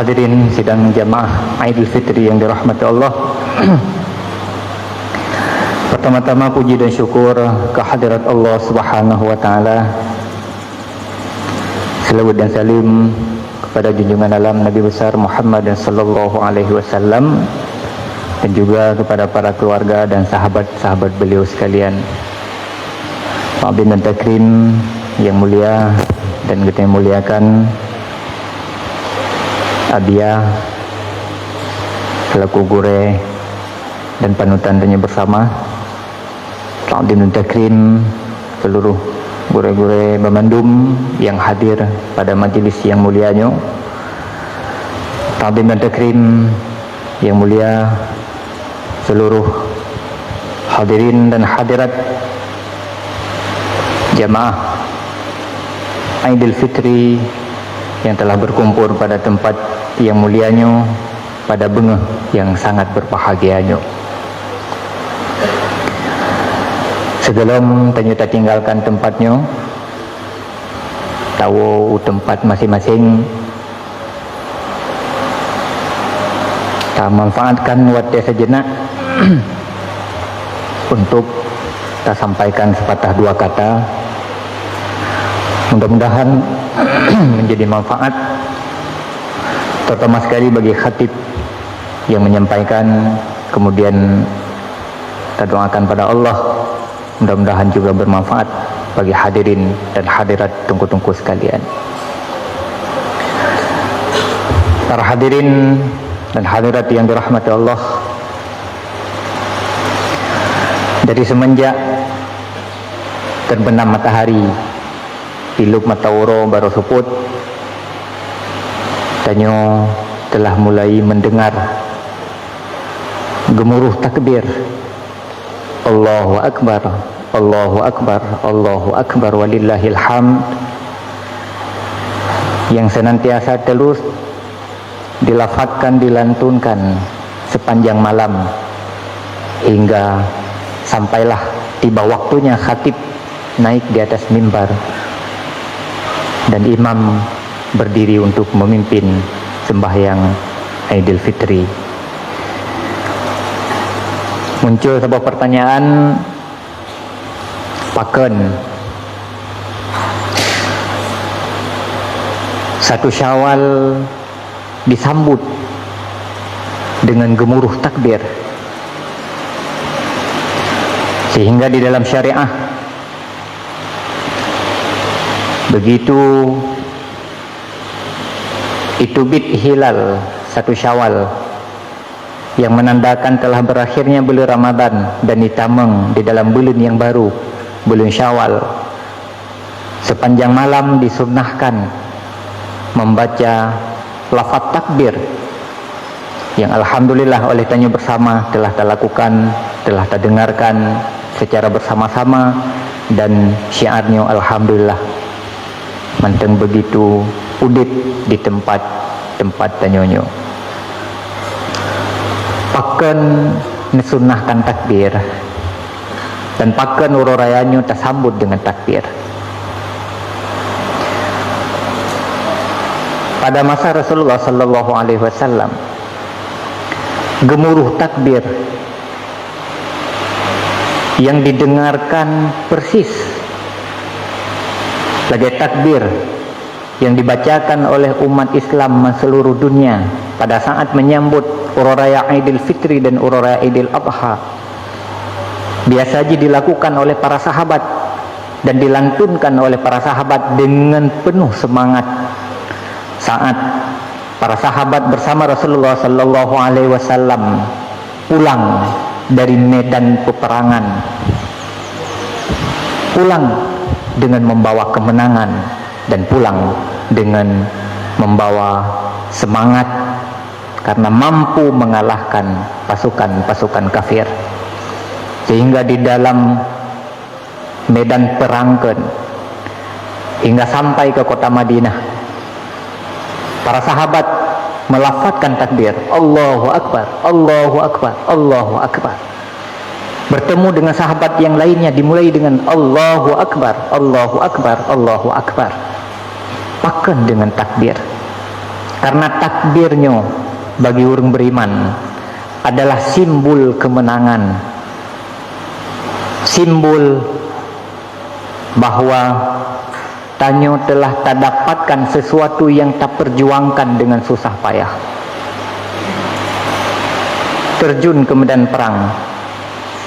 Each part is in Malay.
Hadirin sidang jamaah Aidil Fitri yang dirahmati Allah. Pertama-tama puji dan syukur kehadirat Allah Subhanahu wa taala. Selawat dan salim kepada junjungan alam Nabi besar Muhammad sallallahu alaihi wasallam, dan juga kepada para keluarga dan sahabat-sahabat beliau sekalian. Ta'zim dan takrim yang mulia dan kita muliakan Abia selaku gure dan panutannya bersama. Ta'zim dan takrim seluruh gure-gure Bamandum yang hadir pada majelis yang mulianya. Ta'zim dan takrim yang mulia seluruh hadirin dan hadirat jamaah Aidil Fitri yang telah berkumpul pada tempat yang mulianya pada bengah yang sangat berbahagianya. Sebelum ternyata tinggalkan tempatnya, tahu tempat masing-masing, kita manfaatkan waktu sejenak untuk kita sampaikan sepatah dua kata. Mudah-mudahan menjadi manfaat, terutama sekali bagi khatib yang menyampaikan. Kemudian kita doakan pada Allah, mudah-mudahan juga bermanfaat bagi hadirin dan hadirat tungku-tungku sekalian. Para hadirin dan hadirat yang dirahmati Allah, dari semenjak terbenam matahari piluk matawuro baru suput, tanyo telah mulai mendengar gemuruh takbir Allahu Akbar, Allahu Akbar, Allahu Akbar, walillahil hamd, yang senantiasa terus dilafazkan, dilantunkan sepanjang malam hingga sampailah tiba waktunya khatib naik di atas mimbar dan imam berdiri untuk memimpin sembahyang Aidil Fitri. Muncul sebuah pertanyaan, paken 1 Syawal disambut dengan gemuruh takbir, sehingga di dalam syariah begitu itu bid hilal 1 Syawal yang menandakan telah berakhirnya bulan Ramadan dan ditameng di dalam bulan yang baru, bulan Syawal, sepanjang malam disunnahkan membaca lafaz takbir yang alhamdulillah oleh tanya bersama telah kita lakukan, telah kita dengarkan secara bersama-sama, dan syiarnya alhamdulillah manteng begitu udit di tempat tanyonyo. Paken nesunnahkan takbir dan paken urorayanyo tersambut dengan takbir. Pada masa Rasulullah sallallahu alaihi wasallam, gemuruh takbir yang didengarkan persis sebagai takbir yang dibacakan oleh umat Islam seluruh dunia pada saat menyambut Ururaya Aidil Fitri dan Ururaya Aidil Adha, biasa saja dilakukan oleh para sahabat dan dilantunkan oleh para sahabat dengan penuh semangat saat para sahabat bersama Rasulullah sallallahu alaihi wasallam pulang dari medan peperangan, pulang dengan membawa kemenangan dan pulang dengan membawa semangat karena mampu mengalahkan pasukan-pasukan kafir, sehingga di dalam medan perangkan hingga sampai ke kota Madinah, para sahabat melafazkan takbir Allahu Akbar, Allahu Akbar, Allahu Akbar. Bertemu dengan sahabat yang lainnya dimulai dengan Allahu Akbar, Allahu Akbar, Allahu Akbar. Paken dengan takbir. Karena takbirnya bagi orang beriman adalah simbol kemenangan, simbol bahwa tanyo telah tak dapatkan sesuatu yang tak perjuangkan dengan susah payah. Terjun ke medan perang,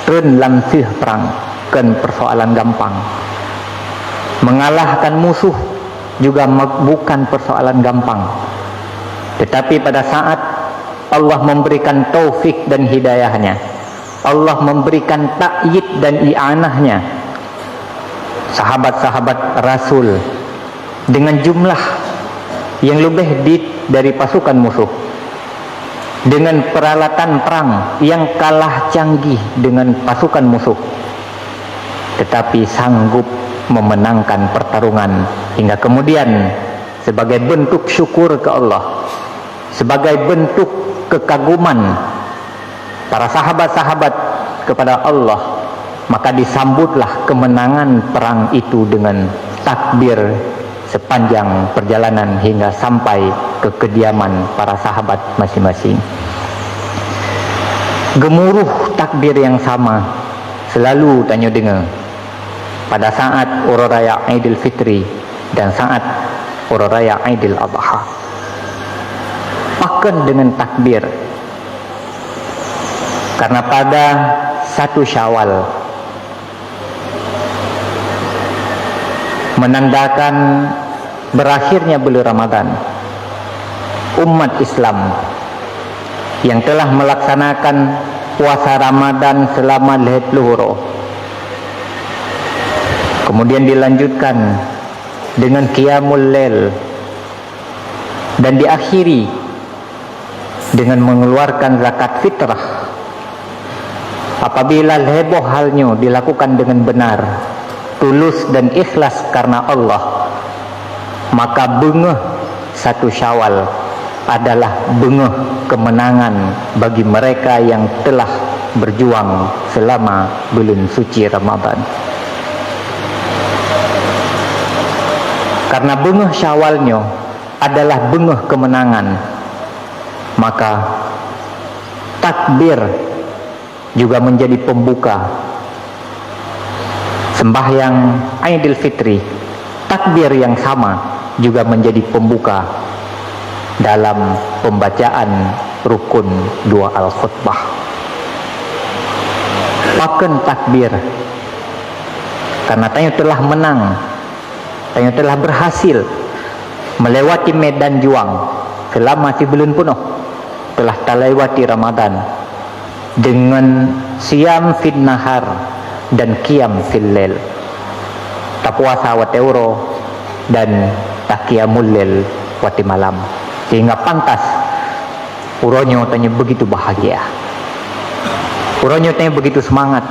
ren lansih perang, kan persoalan gampang. Mengalahkan musuh juga bukan persoalan gampang. Tetapi pada saat Allah memberikan taufik dan hidayahnya, Allah memberikan ta'yid dan i'anahnya, sahabat-sahabat Rasul dengan jumlah yang lebih dari pasukan musuh, dengan peralatan perang yang kalah canggih dengan pasukan musuh, tetapi sanggup memenangkan pertarungan, hingga kemudian sebagai bentuk syukur ke Allah, sebagai bentuk kekaguman para sahabat-sahabat kepada Allah, maka disambutlah kemenangan perang itu dengan takbir sepanjang perjalanan hingga sampai ke kediaman para sahabat masing-masing. Gemuruh takbir yang sama selalu tanya dengar pada saat Hari Raya Aidil Fitri dan saat Hari Raya Aidil Adha. Paken dengan takbir, karena pada 1 Syawal menandakan berakhirnya bulan Ramadan, umat Islam yang telah melaksanakan puasa Ramadan selama 20 hari, kemudian dilanjutkan dengan qiyamul lail dan diakhiri dengan mengeluarkan zakat fitrah. Apabila heboh halnya dilakukan dengan benar, tulus dan ikhlas karena Allah, maka bengah 1 Syawal adalah bengah kemenangan bagi mereka yang telah berjuang selama bulan suci Ramadan. Karena bengah Syawalnya adalah bengah kemenangan, maka takbir juga menjadi pembuka. Sembahyang Aidil Fitri, takbir yang sama juga menjadi pembuka dalam pembacaan rukun 2 al-khutbah. Paken takbir karena tanya telah menang, tanya telah berhasil melewati medan juang selama si bulan penuh, telah terlewati Ramadan dengan siam fil nahar dan qiyam fil lail, tak puasa wati euro dan tak qiyamul lail wati malam, sehingga pantas uronyo tanya begitu bahagia, uronyo tanya begitu semangat,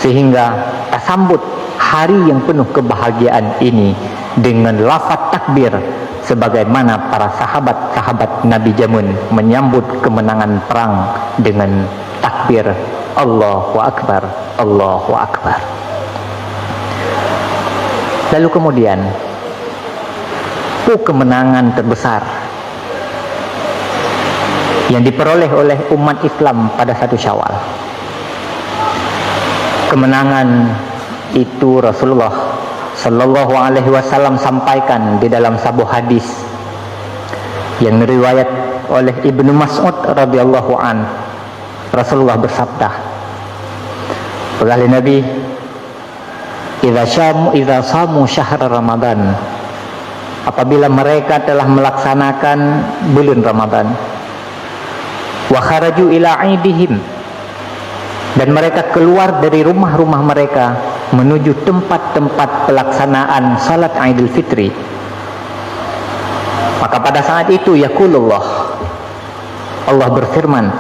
sehingga tak sambut hari yang penuh kebahagiaan ini dengan lafaz takbir, sebagaimana para sahabat-sahabat Nabi Jamun menyambut kemenangan perang dengan takbir Allahu Akbar, Allahu Akbar. Lalu kemudian kemenangan terbesar yang diperoleh oleh umat Islam pada 1 Syawal. Kemenangan itu Rasulullah Sallallahu Alaihi Wasallam sampaikan di dalam sebuah hadis yang diriwayat oleh Ibnu Mas'ud radhiyallahu an. Rasulullah bersabda, oleh Nabi, idza samu syahr Ramadan, apabila mereka telah melaksanakan bulan Ramadan, wa kharaju ila aidihim, dan mereka keluar dari rumah-rumah mereka menuju tempat-tempat pelaksanaan salat Aidil Fitri, maka pada saat itu yaqulullah, Allah berfirman,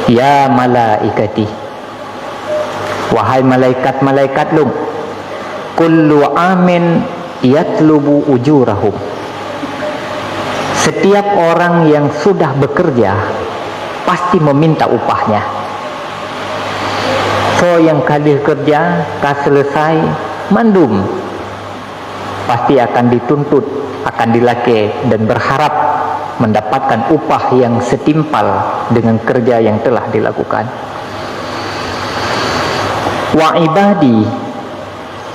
ya malaikati, wahai malaikat-malaikat lu, kullu amin yatlubu ujurahum, setiap orang yang sudah bekerja pasti meminta upahnya. So yang kali kerja, kas selesai mandum, pasti akan dituntut akan dilakeh dan berharap mendapatkan upah yang setimpal dengan kerja yang telah dilakukan. Wa ibadi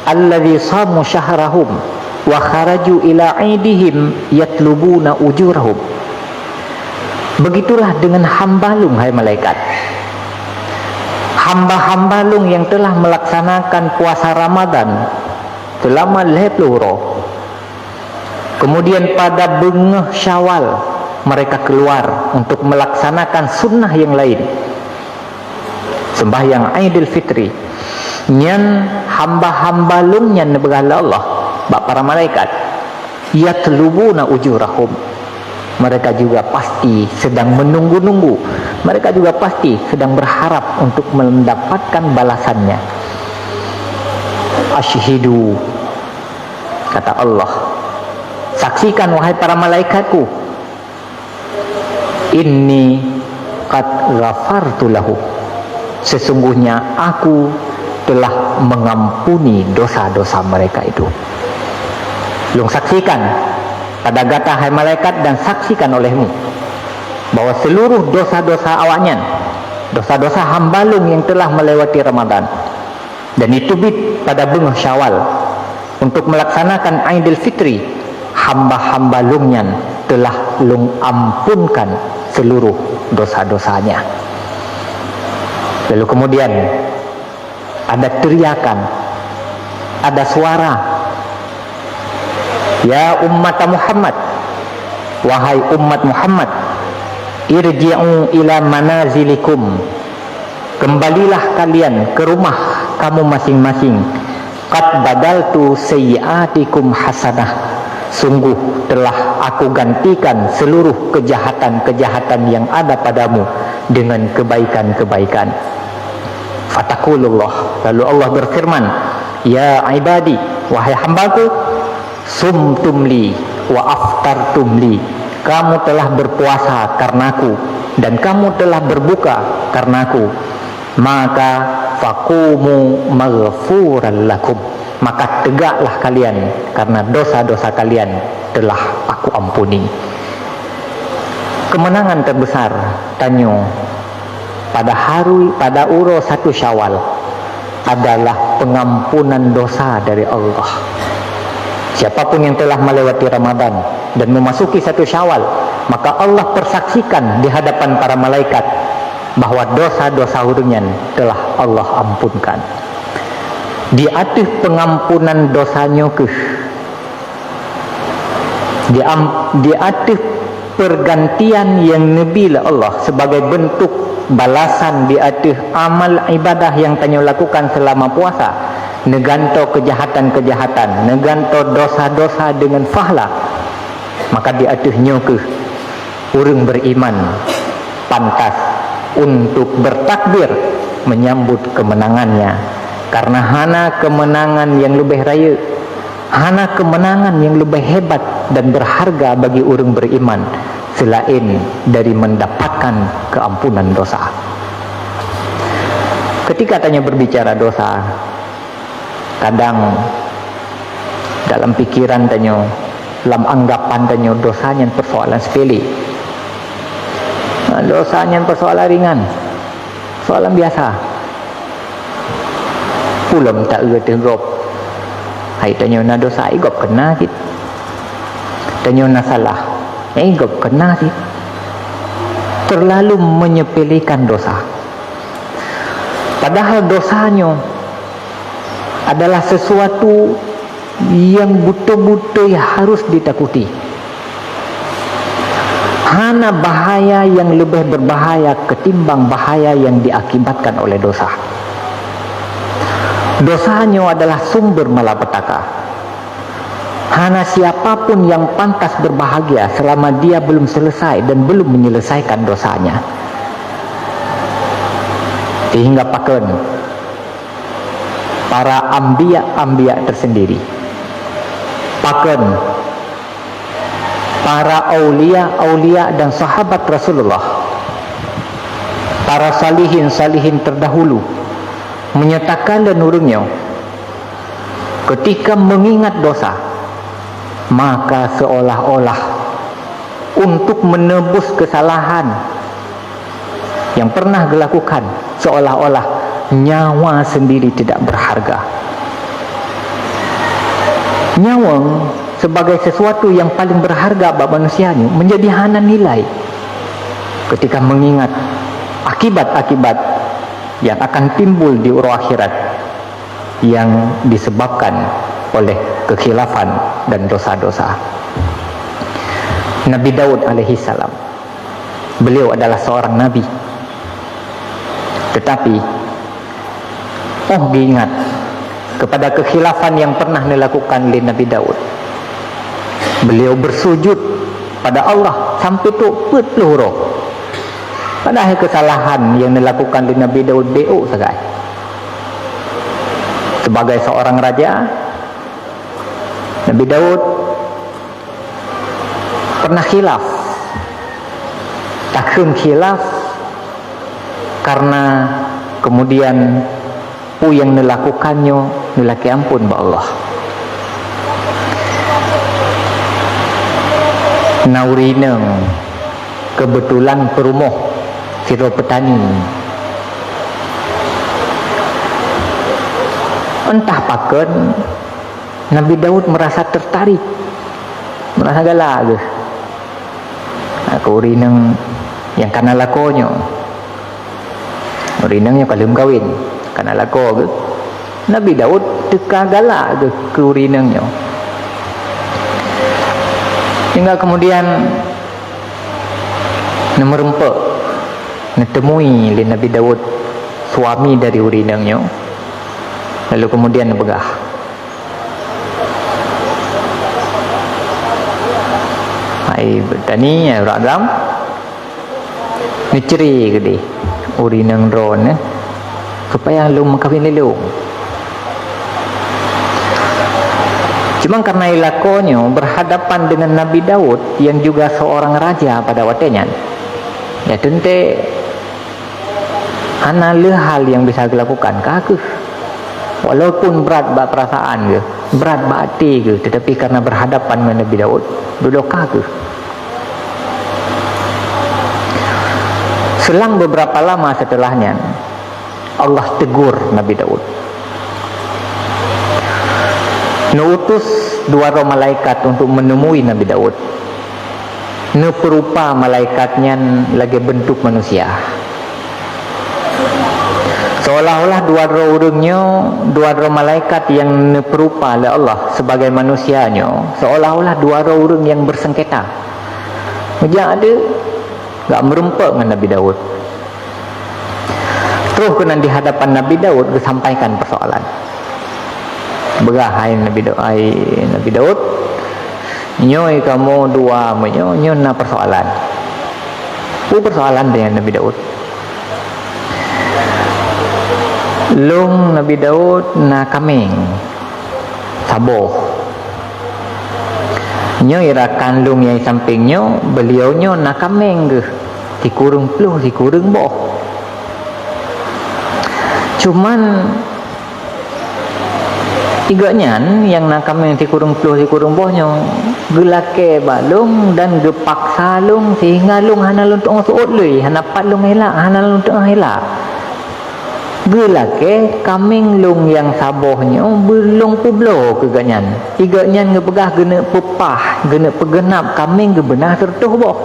alladzi samu syahrahum wa kharaju ila idihim yatlubuna ujurahum. Begitulah dengan hambalung, hai malaikat. Hamba-hambalung yang telah melaksanakan puasa Ramadan selama 20 roh. Kemudian pada bengah Syawal mereka keluar untuk melaksanakan sunnah yang lain, sembahyang Aidil Fitri. Nyan hamba-hamba lungnya nebegalah Allah, bak para malaikat, yatlubuna ujurahum. Mereka juga pasti sedang menunggu-nunggu, mereka juga pasti sedang berharap untuk mendapatkan balasannya. Asyhidu, kata Allah, saksikan wahai para malaikatku, inni qad ghafartu lahu, sesungguhnya aku telah mengampuni dosa-dosa mereka itu. Long saksikan pada gata hai malaikat dan saksikan olehmu bahwa seluruh dosa-dosa awaknya, dosa-dosa hambalung yang telah melewati Ramadan dan ditubit pada bengah Syawal untuk melaksanakan Aidil Fitri, hamba-hamba lungnya telah lung ampunkan seluruh dosa-dosanya. Lalu kemudian ada teriakan, ada suara, ya umat Muhammad, wahai umat Muhammad, irji'u ila manazilikum, kembalilah kalian ke rumah kamu masing-masing. Qad badaltu sayyiatikum hasanah, sungguh telah aku gantikan seluruh kejahatan-kejahatan yang ada padamu dengan kebaikan-kebaikan. Fatakulullah, lalu Allah berfirman, ya ibadi, wahai hambaku, sumtum li wa aftartum li, kamu telah berpuasa karenaku dan kamu telah berbuka karenaku, maka faqumu maghfuran lakum, maka tegaklah kalian karena dosa-dosa kalian telah aku ampuni. Kemenangan terbesar tanyo pada uro 1 Syawal adalah pengampunan dosa dari Allah. Siapapun yang telah melewati Ramadan dan memasuki 1 Syawal, maka Allah persaksikan di hadapan para malaikat bahwa dosa-dosa hurunyan telah Allah ampunkan. Di atas pengampunan dosanya ke, di atas pergantian yang nabilah Allah sebagai bentuk balasan di atas amal ibadah yang tanyo lakukan selama puasa, neganto kejahatan-kejahatan, neganto dosa-dosa dengan fahla, maka di atasnya ke orang beriman pantas untuk bertakbir menyambut kemenangannya, karena hana kemenangan yang lebih raya, hana kemenangan yang lebih hebat dan berharga bagi orang beriman selain dari mendapatkan keampunan dosa. Ketika tanya berbicara dosa, kadang dalam pikiran tanya, dalam anggapan tanya, dosanya persoalan sepele, dosanya persoalan ringan, soalan biasa. Pulam tak gertegop, hai tanya na dosa igop kena kit, tanya na salah igop kena kit. Terlalu menyepelekan dosa, padahal dosanya adalah sesuatu yang betul-betul harus ditakuti. Hana bahaya yang lebih berbahaya ketimbang bahaya yang diakibatkan oleh dosa. Dosanya adalah sumber malapetaka. Hana siapapun yang pantas berbahagia selama dia belum selesai dan belum menyelesaikan dosanya. Sehingga paken para ambiya tersendiri, paken para aulia dan sahabat Rasulullah, para salihin terdahulu menyatakan dan urungnya ketika mengingat dosa, maka seolah-olah untuk menebus kesalahan yang pernah dilakukan, seolah-olah nyawa sendiri tidak berharga. Nyawa sebagai sesuatu yang paling berharga bagi manusia ni menjadi hana nilai ketika mengingat akibat-akibat yang akan timbul di urang akhirat yang disebabkan oleh kekhilafan dan dosa-dosa. Nabi Daud alaihi salam, beliau adalah seorang nabi, tetapi diingat kepada kekhilafan yang pernah dilakukan oleh Nabi Daud. Beliau bersujud pada Allah sampai tu petluhur. Padahal kesalahan yang dilakukan oleh Nabi Daud beuk sagai. Sebagai seorang raja, Nabi Daud pernah khilaf. Takun khilaf karena kemudian yang dilakukannya nilaki ampun ba Allah. Naurineng kebetulan perumuh siro petani. Entah paken Nabi Daud merasa tertarik, merasa galak ke aku urineng yang kana lakonyo, urinengnya kalem kawin kana lako ke. Nabi Daud teka galak ke urinengnya, hingga kemudian merempek netemui oleh Nabi Daud suami dari urinengnya, lalu kemudian begah. Hai bertani ya ragam ni ceri ke di urineng drone supaya lu makawin lelung. Cuma karena ilakonyo berhadapan dengan Nabi Daud yang juga seorang raja pada waktunya, ya tente ana hal yang bisa dilakukan kakeh, walaupun berat bak perasaan ke, berat bak hati ke, tetapi karena berhadapan dengan Nabi Daud duduk kakeh. Selang beberapa lama setelahnya Allah tegur Nabi Daud, nuutus dua roh malaikat untuk menemui Nabi Daud. Perupa malaikatnya lagi bentuk manusia, seolah-olah dua roh malaikat yang perupa oleh Allah sebagai manusianya, seolah-olah dua roh orang yang bersengketa. Macam ada gak merempek dengan Nabi Daud. Terus kena di hadapan Nabi Daud disampaikan persoalan. Berahai Nabi Daud, nyoy kamu dua nyoy na persoalan. Persoalan dengan Nabi Daud. Long Nabi Daud na kaming saboh. Nyoy rakan lung yang sampingnya, beliaunya na kaming ke. Dikurung peluh, dikurung boh. Cuman tiganya yang nak kami dikurung peluh dikurung bohnya gelake balung dan gepaksa lung sehingga lung hana lung tong suot lui hana pat lung hela hana lung tong hela gelake kaming lung yang sabohnya belum publo ke ganyan tiganya ngepegah gena pepah gena pegenap kaming ge benah tertuh boh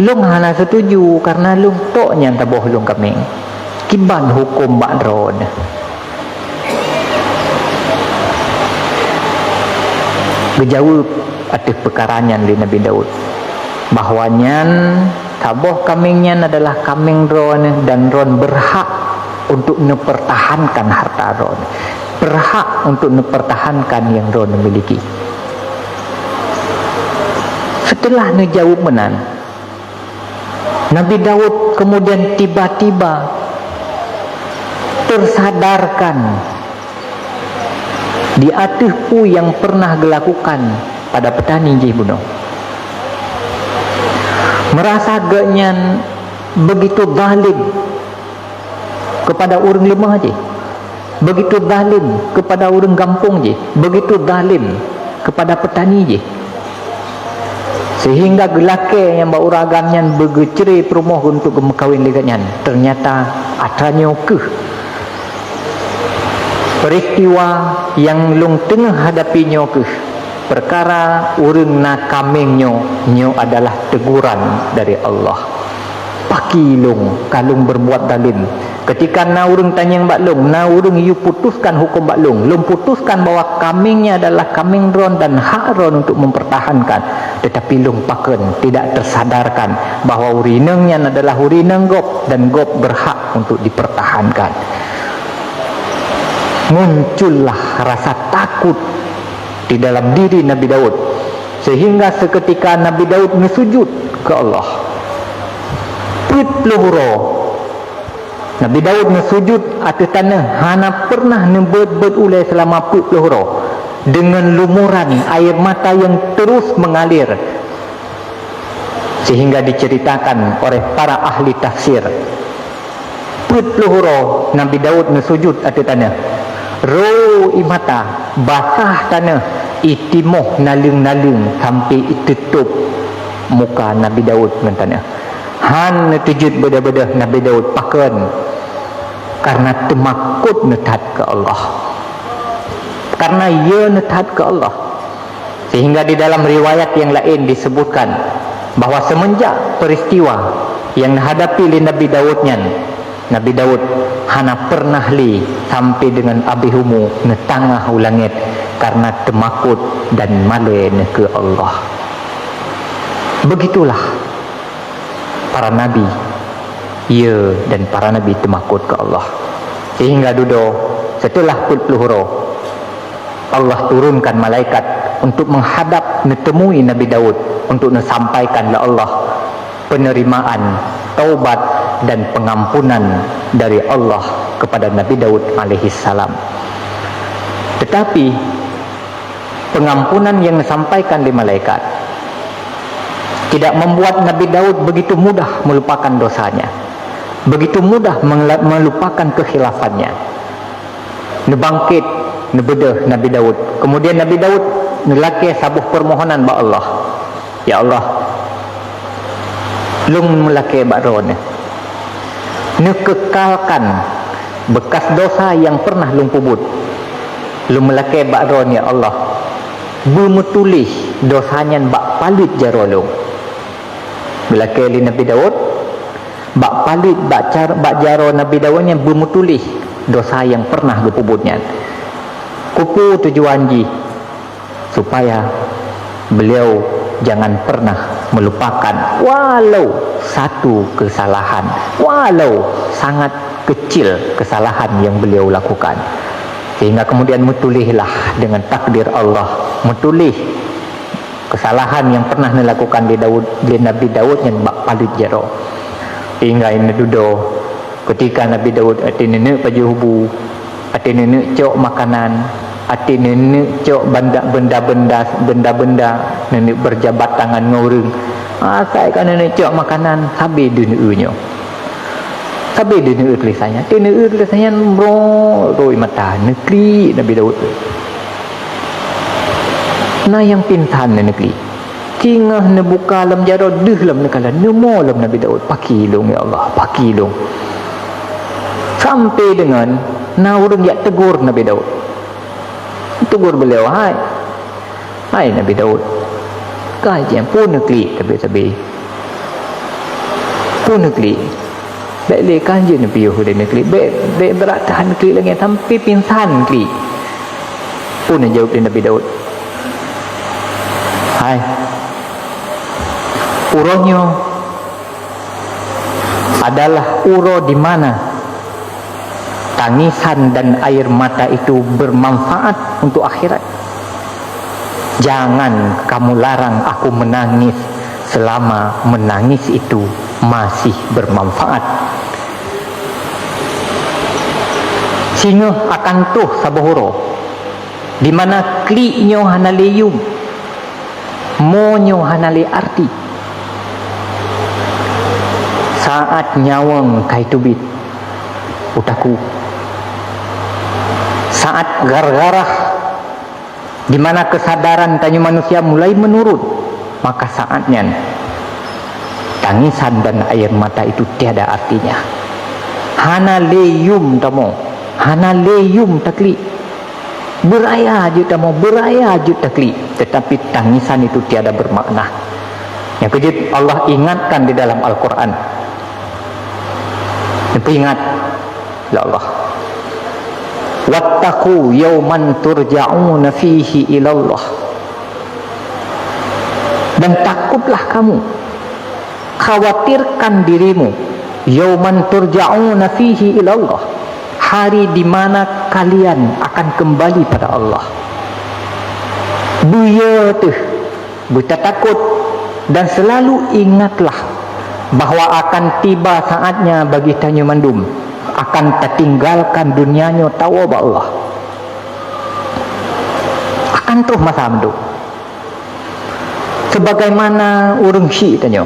lung hana setuju karena lung tok nyan taboh lung kaming kiban hukum bakron. Gejawab atas perkaranya di Nabi Daud bahwanya taboh kamingnya adalah kaming ron dan ron berhak untuk mempertahankan harta ron, berhak untuk mempertahankan yang ron memiliki. Setelah ngejawab menan, Nabi Daud kemudian tiba-tiba tersadarkan di atas pu yang pernah dilakukan pada petani je bunuh. Merasa agaknya begitu zalim kepada orang lemah je. begitu zalim kepada orang kampung je, begitu zalim kepada petani je, sehingga gelake yang beragamnya bergeceri perumah untuk kawin dengannya. Ternyata atanya ke peristiwa yang lung tengah hadapinya ke perkara urang na kamingnya nyo adalah teguran dari Allah. Pakilung kalung berbuat zalim. Ketika na urang tanya mbak long, na urang you putuskan hukum mbak long, lung putuskan bahwa kambingnya adalah kambing ron dan hak ron untuk mempertahankan, tetapi lung paken tidak tersadarkan bahwa urinengnya adalah urineng gop dan gop berhak untuk dipertahankan. Muncullah rasa takut di dalam diri Nabi Daud, sehingga seketika Nabi Daud mesujud ke Allah. Peluro Nabi Daud mesujud atas tanah, hana pernah nebet ulai selama peluro, dengan lumuran air mata yang terus mengalir, sehingga diceritakan oleh para ahli tafsir. Peluro Nabi Daud mesujud atas tanah, ro imata basah tanah, itimoh nalung-nalung sampai tutup muka Nabi Daud dengan tanah. Han tujud beda-beda Nabi Daud paken karena temakut netat ke Allah, karena ia netat ke Allah. Sehingga di dalam riwayat yang lain disebutkan bahwa semenjak peristiwa yang dihadapi oleh Nabi Daudnya, Nabi Daud hana pernah li sampai dengan abihumu netangah ulangit karena temakut dan malu ke Allah. Begitulah para nabi, ya, dan para nabi temakut ke Allah. Sehingga dudo setelah pelhuro Allah turunkan malaikat untuk menghadap netemui Nabi Daud untuk menyampaikan kepada Allah penerimaan taubat dan pengampunan dari Allah kepada Nabi Daud alaihi salam. Tetapi pengampunan yang disampaikan di malaikat tidak membuat Nabi Daud begitu mudah melupakan dosanya, begitu mudah melupakan kekhilafannya. Nebangkit, nebedah Nabi Daud. Kemudian Nabi Daud nelaki sabuh permohonan ba Allah. Ya Allah, lung melaki bakron, nekekalkan bekas dosa yang pernah lung pubut. Lung melaki bakron ya Allah, bermetulih dosanya bak palit jaro lung. Belaki li Nabi Daud bak palit bak jaro Nabi Daudnya bermetulih dosa yang pernah dipubutnya. Kupu tujuan ji supaya beliau jangan pernah melupakan walau satu kesalahan, walau sangat kecil kesalahan yang beliau lakukan. Sehingga kemudian metulihlah dengan takdir Allah, metulih kesalahan yang pernah dilakukan di Nabi Daud yang bak palit jaro. Hingga ini dudo ketika Nabi Daud ati nenek paju hubu, ati nenek cok makanan, ati nenek cok benda-benda nenek berjabat tangan ngurung. Asai kan nenek cok makanan sabi dunia. Sabi dunia tulisannya. Dunia tulisannya roi mata negeri Nabi Daud. Nah yang pintan negeri. Tingah nebuka lam jaro deh lam nekala nemo lam Nabi Daud pakilung ya Allah pakilung. Sampai dengan na urang yak tegur Nabi Daud. Tegur beliau, hai Nabi Daud. Kajian pun negeri tapi pun negeri. Baik le kajian Nabi Yahudi negeri. Baik berat tahan negeri lagi sampai pingsan negeri. Pun jawab Nabi Daud. Hai, uronya adalah uro di mana tangisan dan air mata itu bermanfaat untuk akhirat. Jangan kamu larang aku menangis selama menangis itu masih bermanfaat. Sehingga akan tuh sabohoro di mana kliknya hanaliyum, monyo hanali arti. Saat nyawang kaitubit utaku saat gargarah, di mana kesadaran tanya manusia mulai menurun, maka saatnya tangisan dan air mata itu tiada artinya. Hana leyum tamo, hana leyum takli, beraya je tamo, beraya je takli, tetapi tangisan itu tiada bermakna. Yang kedua Allah ingatkan di dalam Al-Quran. Yang ingat, ya Allah, wattaqu yawman turja'una fihi ilallah, dan takutlah kamu, khawatirkan dirimu, yawman turja'una fihi ilallah, hari di mana kalian akan kembali pada Allah. Buya tu, buta takut, dan selalu ingatlah bahawa akan tiba saatnya bagi Tanjung Mandum akan tertinggalkan dunianya tahu Allah. Akan terus masa mendung. Sebagaimana urung si tanya,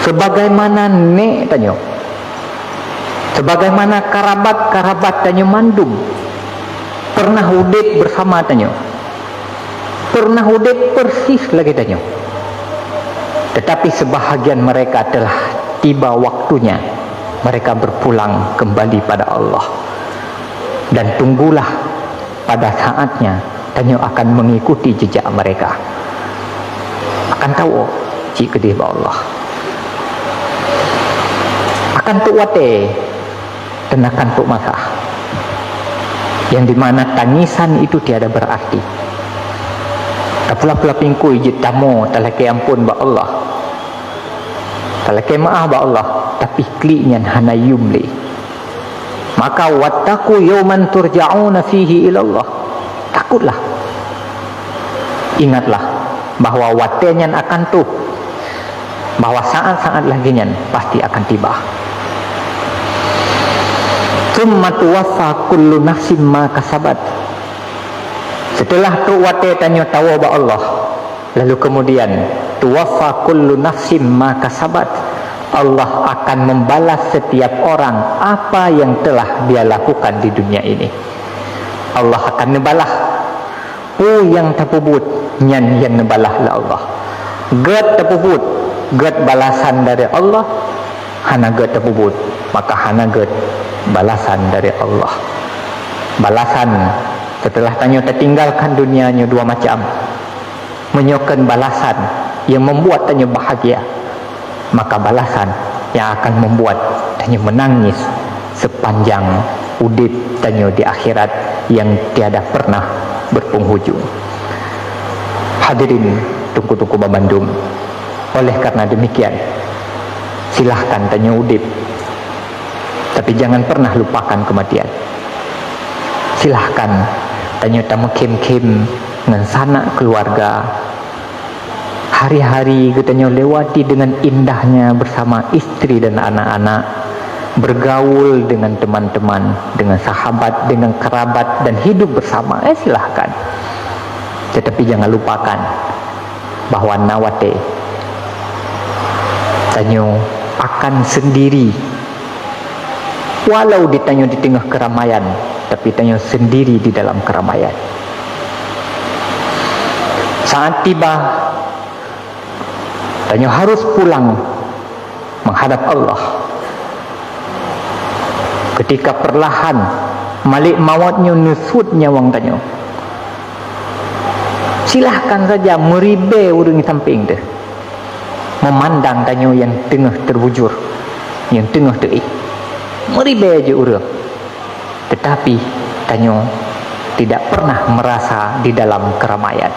sebagaimana nek tanya, sebagaimana karabat-karabat Tanjung Mandum pernah hidup bersama tanya, pernah hidup persis lagi tanya, tetapi sebahagian mereka telah tiba waktunya mereka berpulang kembali pada Allah. Dan tunggulah pada saatnya tanya akan mengikuti jejak mereka, akan tahu jika kedih Allah akan tu wate dan akan tu masa yang dimana tangisan itu tiada berarti. Pula-pula pingku ijit tamu talaki ampun ba Allah, talaki maaf ba Allah, tapi kliknya hana yumli. Maka wattaqu yawman turja'una fihi ilallah, takutlah, ingatlah bahawa watenya akan tuh, bahawa saat-saat laginya pasti akan tiba. Tsumma tuwaffa kullu nafsin ma kasabat. Setelah tu wate tanya tahu ba Allah, lalu kemudian tuwaffa kullu nafsin ma kasabat, Allah akan membalas setiap orang apa yang telah dia lakukan di dunia ini. Allah akan membalas yang terpubut nyan yang membalas lah Allah. Gad terpubut, gad balasan dari Allah, hana gad terpubut, maka hana gad balasan dari Allah. Balasan setelah tanya tertinggalkan dunianya dua macam, menyokan balasan yang membuat tanya bahagia, maka balasan yang akan membuat tanya menangis sepanjang udip tanya di akhirat yang tiada pernah berpenghujung. Hadirin tungku-tungku Babandung, oleh karena demikian silahkan tanya udip, tapi jangan pernah lupakan kematian. Silahkan tanya tamu kem-kem dengan sanak keluarga, hari-hari katanya lewati dengan indahnya bersama istri dan anak-anak, bergaul dengan teman-teman, dengan sahabat, dengan kerabat, dan hidup bersama. Silahkan, tetapi jangan lupakan bahawa nawate tanya akan sendiri, walau ditanya di tengah keramaian, tapi tanya sendiri di dalam keramaian. Saat tiba tanya harus pulang menghadap Allah. Ketika perlahan malik mautnya nusut nyawang tanya, silahkan saja meribe urang samping tu, memandang tanya yang tengah terbujur, yang tengah terik, meribe je urang, tetapi tanya tidak pernah merasa di dalam keramaian.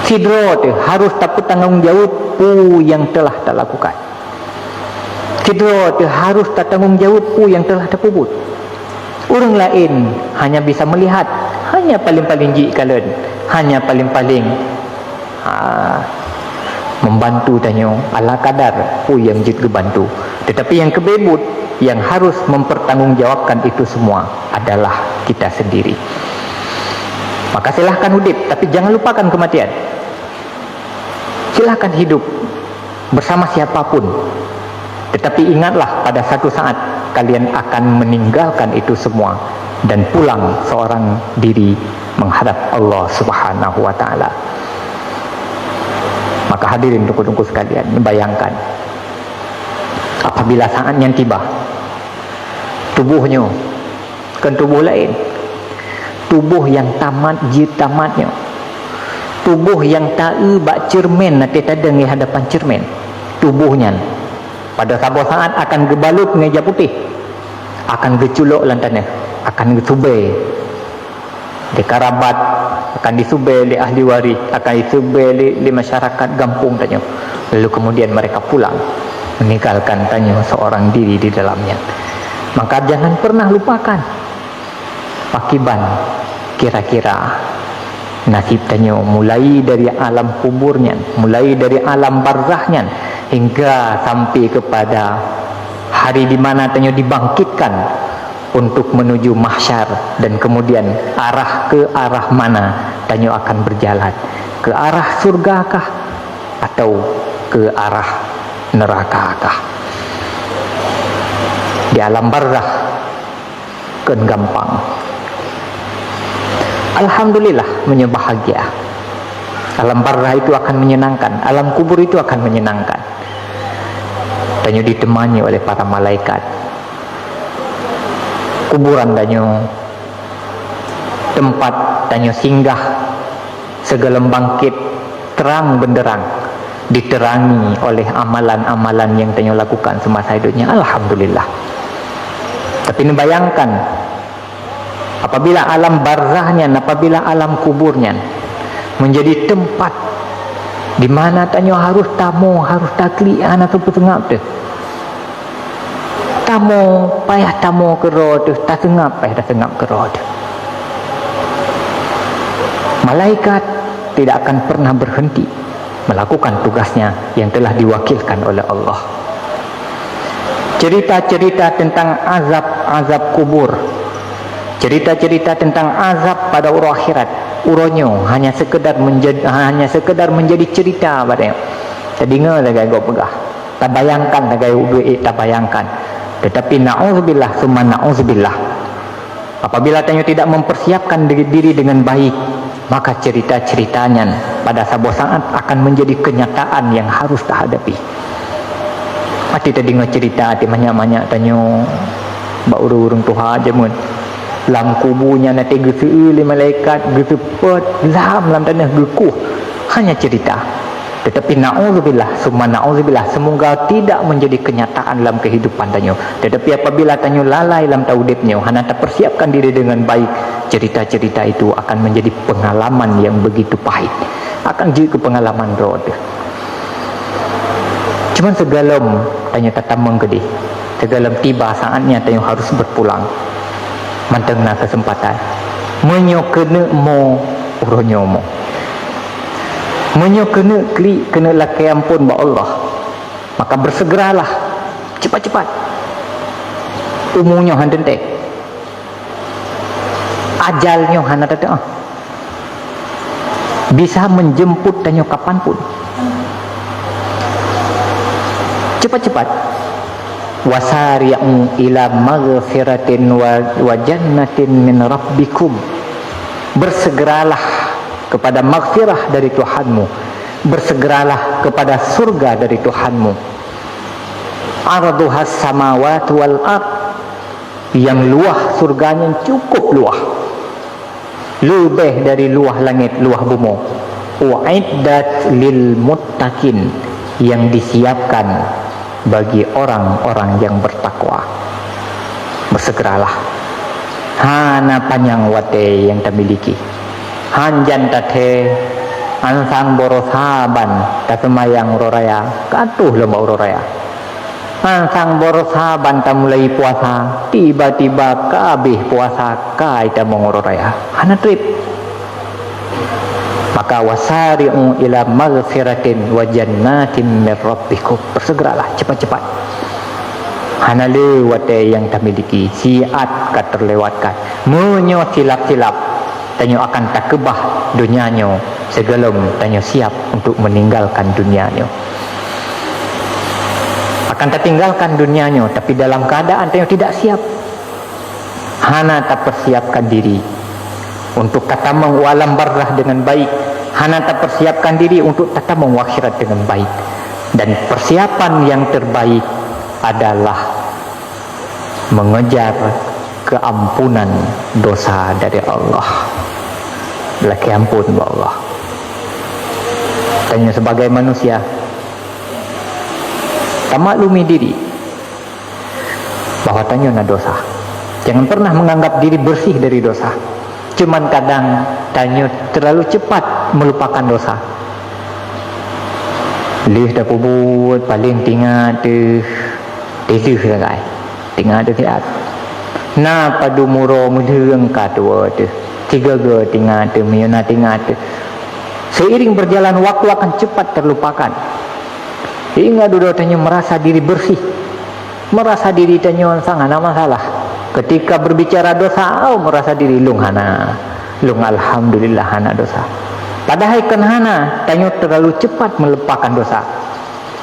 Sidro tu harus takut tanggung jawab yang telah tak lakukan. Sidro tu harus tak tanggung jawab yang telah terpubut. Orang lain hanya bisa melihat, hanya paling-paling jikalan, hanya paling-paling membantu tanya ala kadar yang jid kebantu. Tetapi yang kebebut, yang harus mempertanggungjawabkan itu semua adalah kita sendiri. Maka silahkan hidup, tapi jangan lupakan kematian. Silahkan hidup bersama siapapun, tetapi ingatlah pada satu saat kalian akan meninggalkan itu semua dan pulang seorang diri menghadap Allah Subhanahu wa taala. Maka hadirin tunggu-tunggu sekalian, bayangkan apabila saatnya tiba, tubuhnya kan tubuh lain, tubuh yang tamatnya, tubuh yang tak bak cermin nanti tadeng di hadapan cermin, tubuhnya pada satu saat akan gebalut ngeja putih, akan geculok lantana, akan gesubay di karabat, akan disubay di ahli waris, akan disubay di masyarakat kampung tanya. Lalu kemudian mereka pulang meninggalkan tanya seorang diri di dalamnya. Maka jangan pernah lupakan akiban kira-kira nasib tanya, mulai dari alam kuburnya, mulai dari alam barzahnya, hingga sampai kepada hari di mana tanya dibangkitkan untuk menuju mahsyar, dan kemudian ke arah mana tanya akan berjalan, ke arah surgakah atau ke arah nerakakah. Di alam barzah kan gampang, alhamdulillah, menyebahagia. Alam barzah itu akan menyenangkan, alam kubur itu akan menyenangkan. Tanya ditemani oleh para malaikat. Kuburan tanya tempat tanya singgah segala bangkit terang benderang, diterangi oleh amalan-amalan yang tanya lakukan semasa hidupnya. Alhamdulillah. Tapi bayangkan apabila alam barzahnya, apabila alam kuburnya menjadi tempat di mana tanya harus tamu, harus taklian atau petengap tu. Tamu payah tamu ke roh tu, tak sengap payah tak sengap ke roh tu. Malaikat tidak akan pernah berhenti melakukan tugasnya yang telah diwakilkan oleh Allah. Cerita-cerita tentang azab kubur, cerita-cerita tentang azab pada urang akhirat, uronyo hanya sekedar menjadi cerita padanya. Tadinga lagai go pegah, tak bayangkan lagai duit, tak bayangkan. Tetapi na'udzubillah summa na'udzubillah, apabila tanya tidak mempersiapkan diri dengan baik, maka cerita-ceritanya pada sebuah saat akan menjadi kenyataan yang harus dihadapi. Hati tadi cerita, hati banyak-banyak tanya bak urung-urung Tuhan je mun lam kubunya nanti geseu malaikat gesepet lam tanah gekuh, hanya cerita. Tetapi na'udzubillah summa na'udzubillah, semoga tidak menjadi kenyataan dalam kehidupan tanya. Tetapi apabila tanya lalai dalam taudibnya, hanya tak persiapkan diri dengan baik, cerita-cerita itu akan menjadi pengalaman yang begitu pahit, akan jadi pengalaman roh. Cuman segalam tanya tatamang gede, segalam tiba saatnya tanya harus berpulang, mantengna kesempatan menyo kena mo uronyo mo, menyo kena lakai ampun ba Allah, maka bersegeralah cepat-cepat umurnya handente, ajalnya hana datang, bisa menjemput tanya kapanpun. Cepat-cepat wasari'u ila maghfiratin wa jannatin min rabbikum, bersegeralah kepada maghfirah dari Tuhanmu, bersegeralah kepada surga dari Tuhanmu. Arduhas samawati wal ard, yang luah surganya cukup luah, lebih dari luah langit luah bumi. Uiddat lil muttaqin, yang disiapkan bagi orang-orang yang bertakwa. Bersegeralah, hana panjang wate yang tamiliki, hanjan tate ansang borosaban tasemayang uroraya katuh lomba uroraya, ansang borosaban tamulai puasa, tiba-tiba kabeh puasa kai tamong uroraya, hana trip. Maka wasari'u ila maghfiratin wa jannatin min rabbikum, bersegeralah cepat-cepat. Hana lewat yang tamiliki, siat kat terlewatkan, menyo silap-silap tanyo akan takebah dunianyo, segelum tanyo siap untuk meninggalkan dunianyo. akan tertinggalkan dunianya, tapi dalam keadaan tanyo tidak siap. Hana tak persiapkan diri untuk kata mengalam barrah dengan baik. Hana tak persiapkan diri untuk kata mengakhirat dengan baik. Dan persiapan yang terbaik adalah mengejar keampunan dosa dari Allah. Laki ampun Allah. Tanya sebagai manusia, tak maklumi diri bahawa tanya na dosa. Jangan pernah menganggap diri bersih dari dosa. Cuman kadang tanya terlalu cepat melupakan dosa. Lih dah pubut paling tinggal tu teluh sangat. Tinggal tu tiap. Na padu muro mudheng kadua tu. Tiga ge tinggal tu miuna tinggal tu. Seiring berjalan waktu akan cepat terlupakan. Hingga dulu tanya merasa diri bersih. Merasa diri tanya sangat ada masalah. Ketika berbicara dosa, merasa diri lung hana. Lung alhamdulillah hana dosa. Padahal kan hana tanya terlalu cepat melupakan dosa.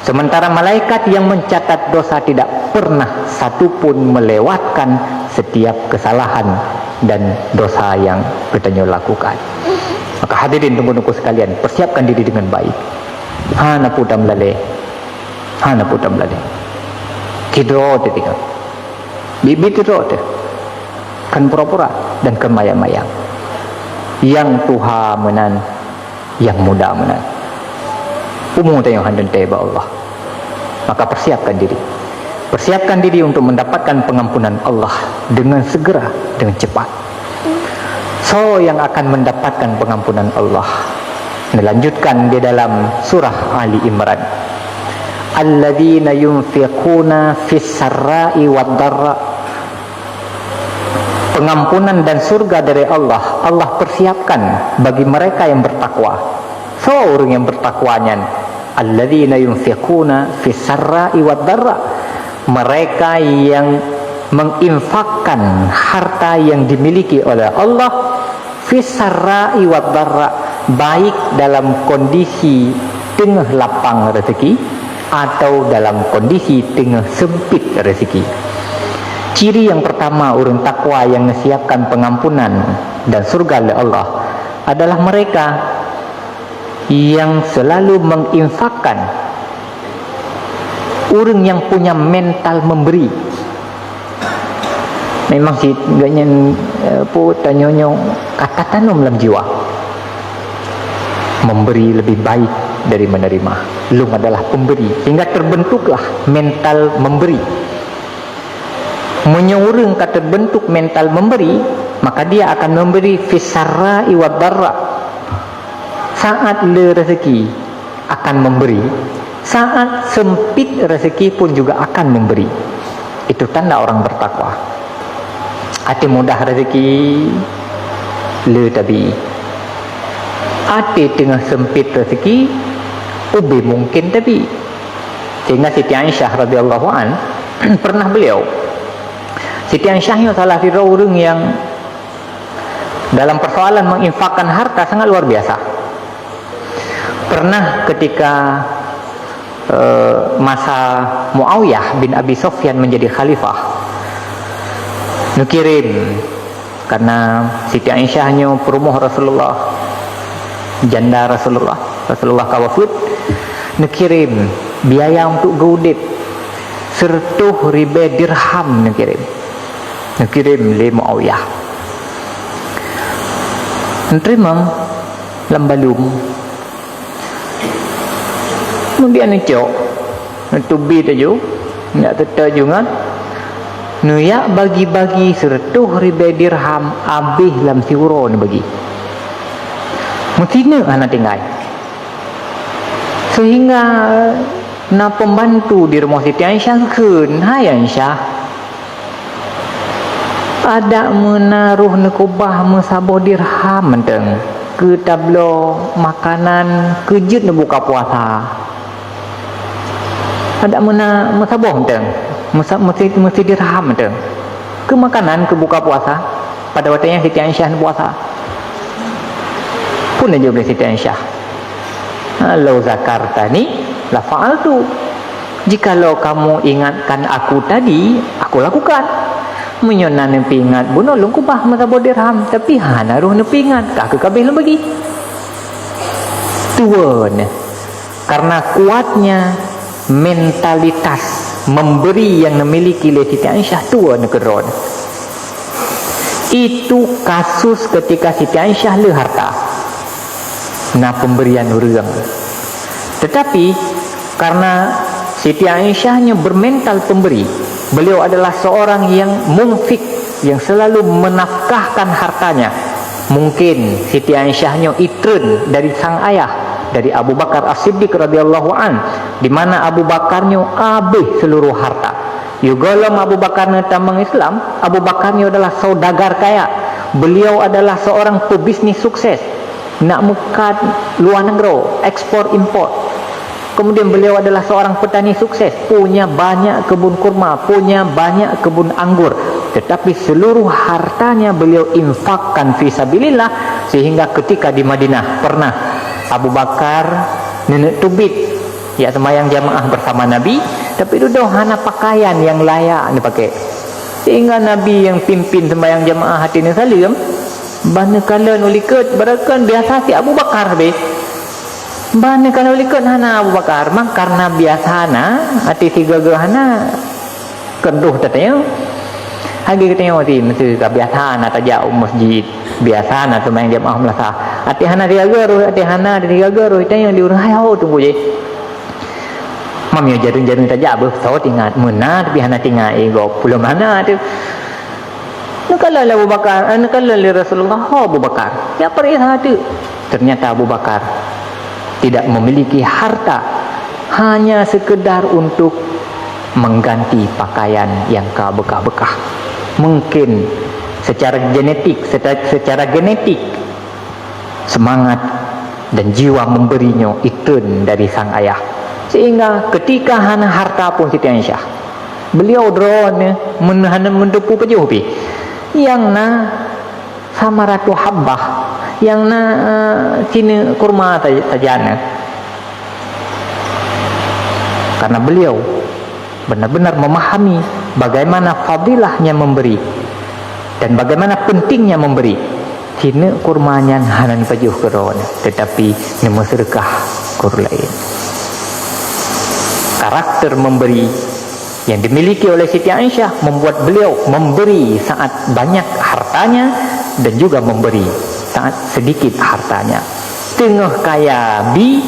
Sementara malaikat yang mencatat dosa tidak pernah satupun melewatkan setiap kesalahan dan dosa yang kita lakukan. Maka hadirin tunggu-tunggu sekalian, persiapkan diri dengan baik. Hana putam lale. Hana putam lale. Kidro tu tinggal. Bibi kidro tu. Kan pura-pura dan kan mayang-mayang. Yang tuha menan, yang muda menan. Umum tayang handan teba Allah. Maka persiapkan diri. Persiapkan diri untuk mendapatkan pengampunan Allah dengan segera, dengan cepat. So yang akan mendapatkan pengampunan Allah. Dilanjutkan di dalam surah Ali Imran. Alladzina yunfiquna fis sarra'i wad dharra. Pengampunan dan surga dari Allah, Allah persiapkan bagi mereka yang bertakwa. So orang yang bertakwanya, alladzina yunfiquna fis sarra'i wad dharra. Mereka yang menginfakkan harta yang dimiliki oleh Allah fis sarra'i wad dharra, baik dalam kondisi tengah lapang rezeki atau dalam kondisi tengah sempit rezeki. Ciri yang pertama orang takwa yang menyiapkan pengampunan dan surga oleh Allah adalah mereka yang selalu menginfakkan, orang yang punya mental memberi. Memang sih ganyan tanyonyo kata tanam dalam jiwa. Memberi lebih baik dari menerima. Lu adalah pemberi, sehingga terbentuklah mental memberi. Menyeorang kata terbentuk mental memberi, maka dia akan memberi fisarra iwad darra. Saat le rezeki akan memberi, saat sempit rezeki pun juga akan memberi. Itu tanda orang bertakwa. Hati mudah rezeki le tabi. Hati tengah sempit rezeki ubi mungkin tabi. Sehingga Siti Aisyah radhiyallahu an pernah beliau, Siti Aisyah salah satu orang yang dalam persoalan menginfakkan harta sangat luar biasa. Pernah ketika masa Muawiyah bin Abi Sufyan menjadi khalifah, nukirim karena Siti Aisyahnya perumuh Rasulullah, janda Rasulullah kawafud, nukirim biaya untuk gaudit 100,000 dirham nukirim le Muawiyah. Nerima lambalum. Kemudian cok nutubi tajo nak tetap juga nuyak bagi-bagi 100,000 dirham habis dalam siuro ni bagi mungkin anak tinggal, sehingga na pembantu di rumah Siti Aisyah kun, hai Aisyah ada menaruh nekubah mesabah dirham menteng ke tablo makanan kejut nak buka puasa. Ada mesabah menteng mesti dirham menteng ke makanan ke buka puasa pada waktunya Siti Aisyah puasa. Pun aja boleh Siti Aisyah, lau zakartani la fa'altu. Jikalau kamu ingatkan aku tadi, aku lakukan. Menyona nepi ingat bunolong ku bah masabo dirham, tapi hana ruh nepi ingat kah ke kabeh bagi. Tuan, karena kuatnya mentalitas memberi yang memiliki oleh Siti Aisyah tua negeron. Itu kasus ketika Siti Aisyah le harta na pemberian urang. Tetapi karena Siti Aisyahnya bermental pemberi, beliau adalah seorang yang munfik, yang selalu menafkahkan hartanya. Mungkin Siti Aisyahnya itren dari sang ayah, dari Abu Bakar As-Siddiq radhiyallahu an, di mana Abu Bakarnya habis seluruh harta. Yugolam Abu Bakarnya tamang Islam, Abu Bakarnya adalah saudagar kaya. Beliau adalah seorang pebisnis sukses, nak mukat luar negeri, ekspor import. Kemudian beliau adalah seorang petani sukses, punya banyak kebun kurma, punya banyak kebun anggur. Tetapi seluruh hartanya beliau infakkan fisabilillah, sehingga ketika di Madinah pernah Abu Bakar nenek tubit ya sembahyang jamaah bersama Nabi, tapi duduk hana pakaian yang layak dipakai, sehingga Nabi yang pimpin sembahyang jamaah hati salim bana kala nulikat barakan biasa si Abu Bakar be bana kala nulikat hana Abu Bakar mak karena biasana hati si gagahana kenduh tatanya hagi katanya mati mesti kebiasaan atau jauh masjid biasa na sembahyang jamaah melasa hati hana dia garuh hati hana dia garuh itu yang diurang hayo tunggu je mamnya jarun-jarun saja abah tahu tinggal mana tapi hana tinggal ego pulau mana tu nakala Abu Bakar nakala Rasulullah Abu Bakar ya perihal tu ternyata Abu Bakar tidak memiliki harta, hanya sekedar untuk mengganti pakaian yang bekah-bekah. Mungkin secara genetik semangat dan jiwa memberinya itu dari sang ayah, sehingga ketika hana harta pun Siti Aisyah beliau drone menahan mendepu pejubi yang na sama ratu habbah yang na sini kurma tajana, karena beliau benar-benar memahami bagaimana fadilahnya memberi dan bagaimana pentingnya memberi. Sini kurmanya hanan pajuh keron, tetapi nemu sedekah kur lain. Karakter memberi yang dimiliki oleh Siti Aisyah membuat beliau memberi saat banyak hartanya dan juga memberi saat sedikit hartanya. Tengah kaya bi,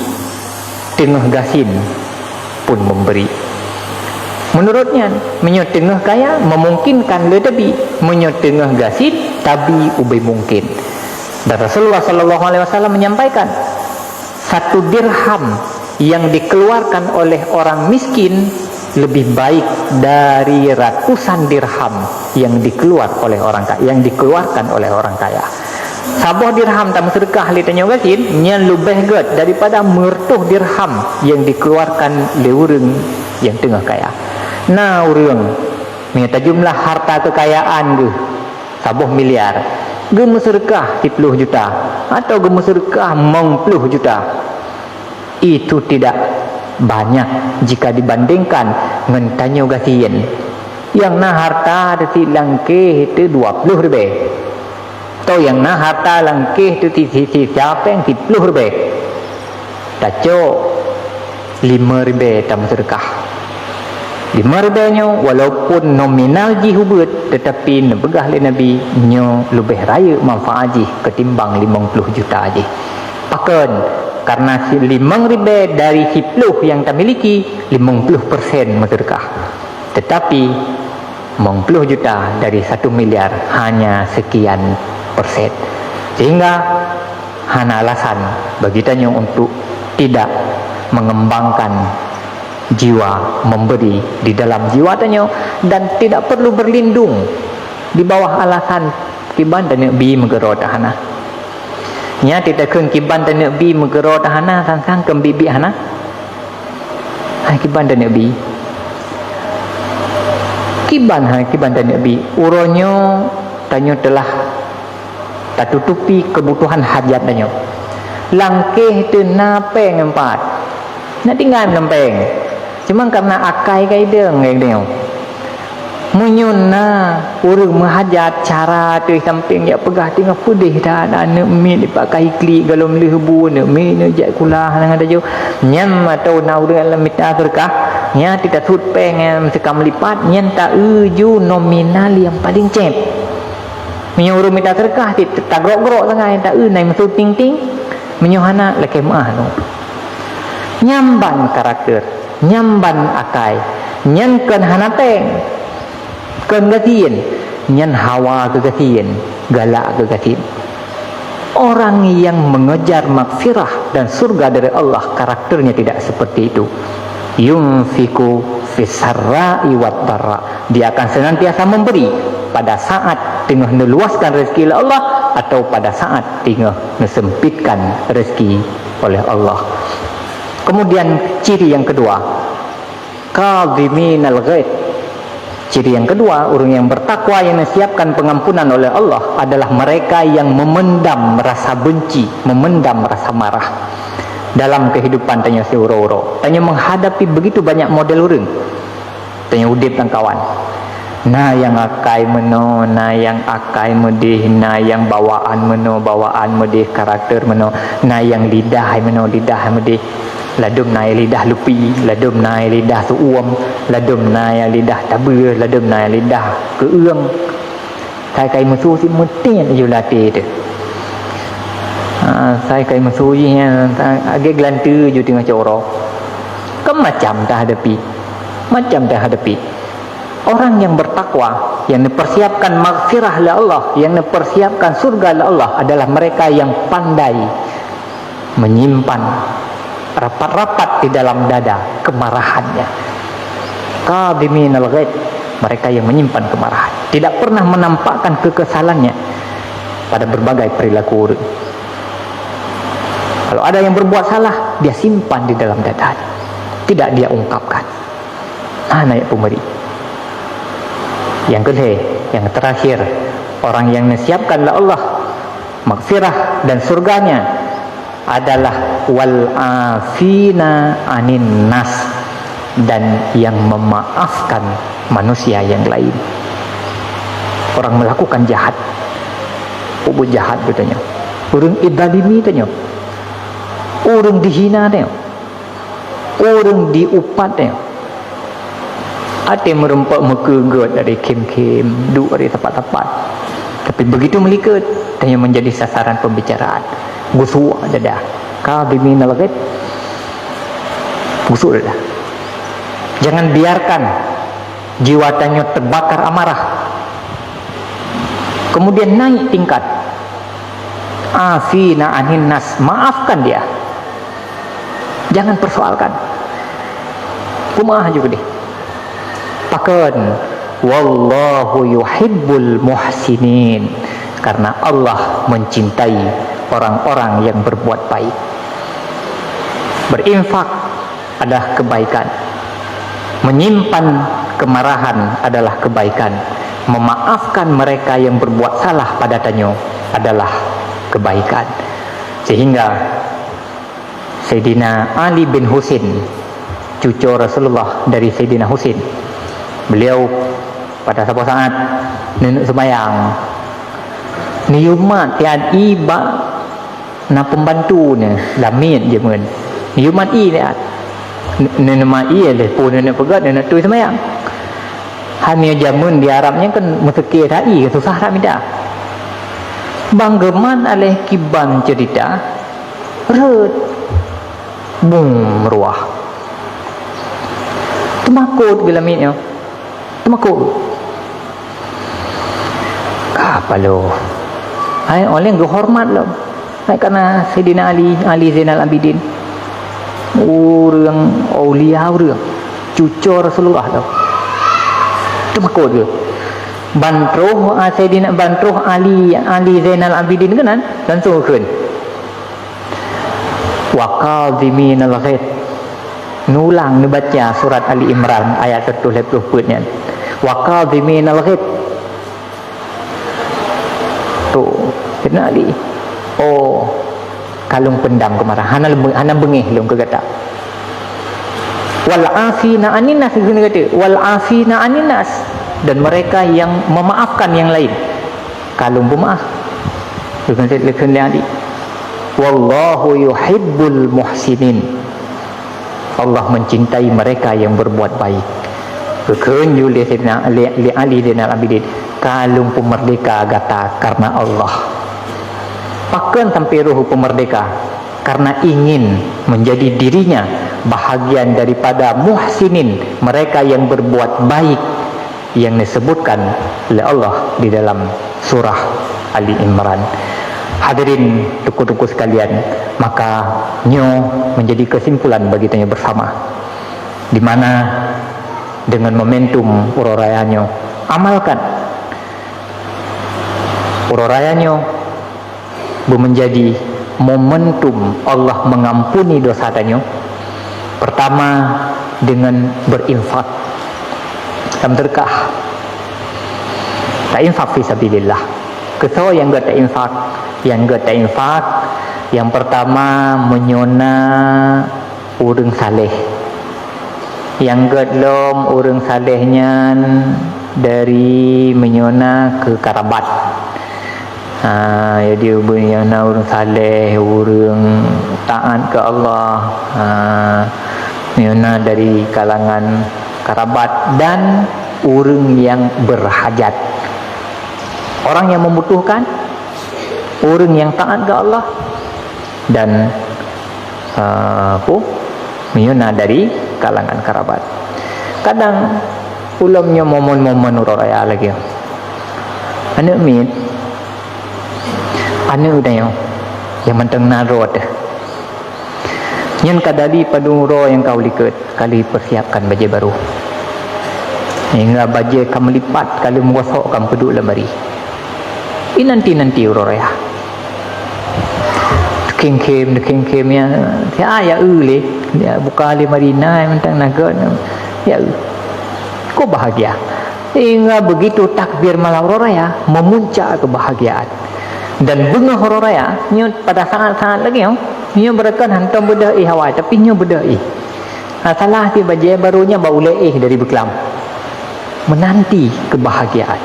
tengah gasin pun memberi. Menurutnya, menyot tengah kaya memungkinkan lebih, menyot tengah gasin tabi ubai mungkin. Dan Rasulullah SAW menyampaikan, 1 dirham yang dikeluarkan oleh orang miskin lebih baik dari ratusan dirham yang dikeluarkan oleh orang kaya. Sabuh dirham tak sedekah li tanya gasin nya lebih god daripada mertuh dirham yang dikeluarkan oleh orang yang tengah kaya. Nah orang minta jumlah harta kekayaan ge sabuh miliar, ge sedekah 10 juta atau ge sedekah 50 juta. Itu tidak banyak jika dibandingkan dengan tanya gasin yang na harta di langkeh itu 20 ribu, atau yang na harta langkeh itu siapa yang 10 ribu, taco 5 ribu tam sedekah 5 ribu nya walaupun nominal jihubut, tetapi nebegah le Nabi nya lebih raya manfaat jih ketimbang 50 juta jih. Pakan karena 5 ribu dari 10 yang tak miliki 50% sedekah, tetapi 50 juta dari 1 miliar hanya sekian persen, sehingga hana alasan bagi tanya untuk tidak mengembangkan jiwa memberi di dalam jiwa tanya, dan tidak perlu berlindung di bawah alasan kiban dan bi mengerot hana nya tidak keun kiban dan bi mengerot hana sang kembibi hana hai kiban dan bi kiban dan bi uronyo tanya telah tak tutupi kebutuhan hajat tanya langkeh tu napeng empat nak tinggal nampeng Cuma karena akai kai dia ngai menyuna urang menghajat cara tu samping ya pegah tengah pudih dah anak mi dipakai klik galom lebu ne mi ne jak kulah nang ada jo nyam atau na urang alam mita berkah nya tidak tut peng sekam lipat nyen ta ju nominal yang paling cep mi urang mita terkah tak grok-grok sangai ta nai masuk ting-ting menyohana leke maah no nyamban karakter nyamban akai nyen kan hanapeng kegatian nyan hawa kegatian galak kegatian orang yang mengejar maghfirah dan surga dari Allah karakternya tidak seperti itu yunfiku fisarra'i wat-dharra dia akan senantiasa memberi pada saat tengah meluaskan rezeki Allah atau pada saat tengah mesempitkan rezeki oleh Allah. Kemudian ciri yang kedua kadhiminal ghaid. Ciri yang kedua, orang yang bertakwa yang menyiapkan pengampunan oleh Allah adalah mereka yang memendam rasa benci, memendam rasa marah dalam kehidupan tanya seuro-uro. Tanya menghadapi begitu banyak model orang. Tanya udip dan kawan. Nah yang akai meno, nah yang akai medih, nah yang bawaan meno, bawaan medih, karakter meno, nah yang lidah meno, lidah medih. Ladum nai lidah lupi, ladum nai lidah suuam, ladum nai lidah tabur, ladum nai lidah keung. Kai musuh si mutin je latih tu. Saya kai musuh je agak gelantu je tengah corok. Macam dah hadapi. Macam dah hadapi. Orang yang bertakwa, yang dipersiapkan maghfirah oleh Allah, yang dipersiapkan surga oleh Allah adalah mereka yang pandai menyimpan rapat-rapat di dalam dada kemarahannya. Kadhiminal ghaid, mereka yang menyimpan kemarahan, tidak pernah menampakkan kekesalannya pada berbagai perilaku. Kalau ada yang berbuat salah, dia simpan di dalam dada, tidak dia ungkapkan. Naik pemberi. Yang kedua, yang terakhir, orang yang disiapkan oleh Allah maghfirah dan surganya adalah wal afina anin nas, dan yang memaafkan manusia yang lain. Orang melakukan jahat, ubud jahat katanya, orang idalimi tanya, orang dihina tanya, orang diupat tanya, ada merempak mekegut dari kem-kem, duduk dari tempat-tempat, tapi begitu melikat tanya menjadi sasaran pembicaraan. Gusuk aja dah. Kadhiminal ghaid. Gusuk dah. Jangan biarkan jiwa tanya terbakar amarah. Kemudian naik tingkat. Afina anin nas, maafkan dia. Jangan persoalkan. Kumaha juga deh. Pakan wallahu yuhibbul muhsinin, karena Allah mencintai orang-orang yang berbuat baik. Berinfak adalah kebaikan, menyimpan kemarahan adalah kebaikan, memaafkan mereka yang berbuat salah pada tanyo adalah kebaikan. Sehingga Sayyidina Ali bin Husain, cucu Rasulullah dari Sayyidina Husain, beliau pada suatu saat nenek sembahyang niumat tiad iba na pembantu ni lamit je men niumat i lihat nenek i le pun nenek pegat nenek tu sembahyang hanya jamun di Arabnya kan mutakir dai susah tak minta banggeman aleh kiban cerita red bung ruah temakut bila mitnya temakut apa lo hai orang yang hormat lo hai karena Sayyidina Ali Zainal Abidin orang aulia orang cucu Rasulullah tu temakut ke bantroh Sayyidina bantroh Ali Zainal Abidin kan langsung kan wa kadhiminal ghaid nulang ni baca surat Ali Imran ayat 120 nya wa kadhiminal ghaid tu Sayyidina Ali kalung pendam kemarahan hana bengih lung kegata wal afina aninas, guna kata wal afina aninas, dan mereka yang memaafkan yang lain. Kalau pemaaf lekan adik, wallahu yuhibbul muhsinin, Allah mencintai mereka yang berbuat baik. Kekenyu li ali dan abidin, kalung pemerdeka gata karena Allah. Pakan sampai ruh pemerdeka karena ingin menjadi dirinya bahagian daripada muhsinin, mereka yang berbuat baik yang disebutkan oleh Allah di dalam surah Ali Imran. Hadirin tuku-tuku sekalian, maka nyo menjadi kesimpulan bagi tanya bersama, di mana dengan momentum urorayanya amalkan urorayanya menjadi momentum Allah mengampuni dosa tanya. Pertama dengan berinfak, sedekah, tak infak fi sabilillah. Keso yang gak tak infak, yang pertama menyona urang saleh, yang kedua urang salehnya dari menyona ke karabat. Jadi menyona urang saleh, urang taat ke Allah, menyona dari kalangan karabat dan urang yang berhajat, orang yang membutuhkan, orang yang taat ke Allah, dan menyuna dari kalangan kerabat. Kadang ulamnya momen-momen uraya lagi. Anak mit, anak udah yang menteng narod. Yang kadali paduro yang kau liket, kali persiapkan baju baru. Hingga baju kamu lipat, kali menggosok kamu peduk lemari. Ini nanti uraya. Kem ya, ya ule, ya buka lemari na, mentang naga, ya, kau bahagia. Hingga begitu takbir malam uraya, memuncak kebahagiaan. Dan bunga uraya, nyo pada saat-saat lagi nyo berakan hantam bedai hawa, tapi nyo bedai. Salah ti baju barunya bau leih dari beklam. Menanti kebahagiaan.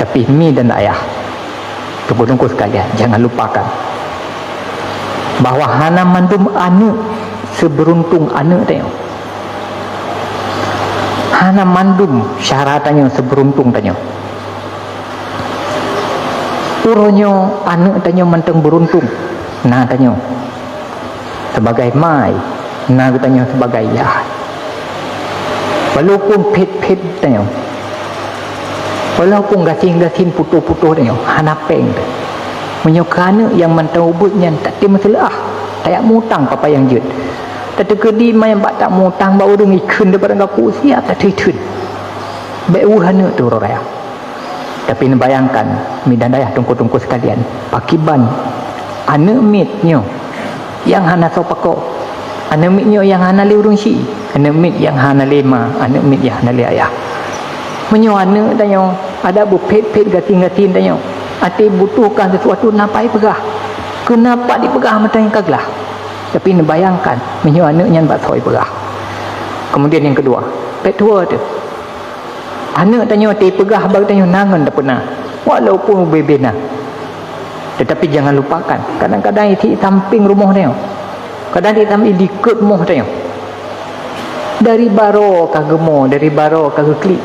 Tapi mi dan ayah, tunggu sekalian, jangan lupakan bahwa hana mandum anu seberuntung anu tanya. Hana mandum syaratannya seberuntung tanya. Uronyo anu tanya menteng beruntung. Nah tanya sebagai mai, nah tanya sebagai ya. Walaupun pet tanya, walaupun gasin putuh-putuh tanya, hana peng. Menyukana yang mentang ubutnya tak ada masalah, tak mutang apa yang jut. Tak kedi mai bak tak mutang ba urang ikun daripada ngaku siap tak ditun. Baik uhana tu raya. Tapi bayangkan midan dayah tungku-tungku sekalian, pakiban anak mitnya yang hana sopako, anak mitnya yang hana li urang si, anak mit yang hana lima, anak mit yang hana li ayah. Menyuana tanya ada bu pet gatin tanya. Hati butuhkan sesuatu napai pegah. Kenapa dipegah macam yang kaglah? Tapi ni bayangkan menyuana nyan bak soi pegah. Kemudian yang kedua, pet tua tu. Anak tanya ti pegah bag tanya nangan dah pernah. Walaupun bebena. Tetapi jangan lupakan, kadang-kadang di samping rumah dia. Kadang di samping ikut rumah dia. Dari baro ke gemo, dari baro ke klik.